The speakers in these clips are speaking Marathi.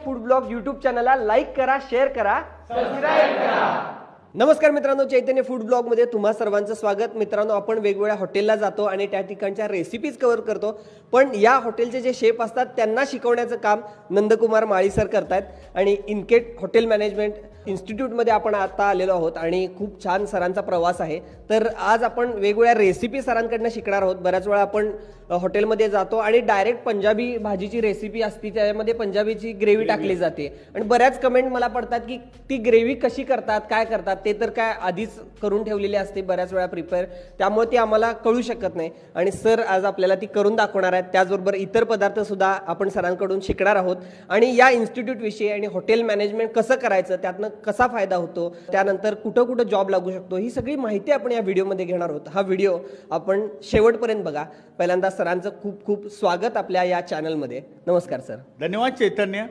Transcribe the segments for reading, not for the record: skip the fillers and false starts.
फूड ब्लॉग यूट्यूब चॅनलला लाईक करा, शेअर करा, सबस्क्राईब करा। नमस्कार मित्रांनो, चैतन्य फूड ब्लॉग मध्ये तुम्हा सर्वांचं स्वागत। मित्रांनो, आपण वेगवेगळ्या हॉटेलला जातो आणि त्या ठिकाणच्या रेसिपीज कव्हर करतो, पण या हॉटेलचे जे शेफ असतात त्यांना शिकवण्याचं काम नंदकुमार माळी सर करतायत आणि इनकेट हॉटेल मॅनेजमेंट इन्स्टिट्यूटमध्ये आपण आता आलेलो आहोत आणि खूप छान सरांचा प्रवास आहे। तर आज आपण वेगवेगळ्या रेसिपी सरांकडनं शिकणार आहोत। बऱ्याच वेळा आपण हॉटेलमध्ये जातो आणि डायरेक्ट पंजाबी भाजीची रेसिपी असते, त्यामध्ये पंजाबीची ग्रेव्ही टाकली जाते आणि बऱ्याच कमेंट मला पडतात की ती ग्रेव्ही कशी करतात, काय करतात, ते तर काय आधीच करून ठेवलेली असते बऱ्याच वेळा प्रिपेअर, त्यामुळे ती आम्हाला कळू शकत नाही आणि सर आज आपल्याला ती करून दाखवणार आहेत। त्याचबरोबर इतर पदार्थ सुद्धा आपण सरांकडून शिकणार आहोत आणि या इन्स्टिट्यूट विषयी आणि हॉटेल मॅनेजमेंट कसं करायचं, त्यातनं कसा फायदा होतो, त्यानंतर कुठं कुठं जॉब लागू शकतो, ही सगळी माहिती आपण या व्हिडिओमध्ये घेणार आहोत। हा व्हिडिओ आपण शेवटपर्यंत बघा। पहिल्यांदा सरांचं खूप खूप स्वागत आपल्या या चॅनलमध्ये। नमस्कार सर। धन्यवाद चैतन्य।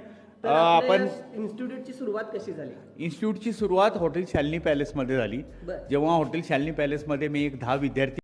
आपण इन्स्टिट्यूटची सुरुवात कशी झाली? इन्स्टिट्यूटची सुरुवात हॉटेल शालिनी पॅलेसमध्ये झाली। बरं. जेव्हा हॉटेल शालिनी पॅलेसमध्ये मी एक 10 विद्यार्थी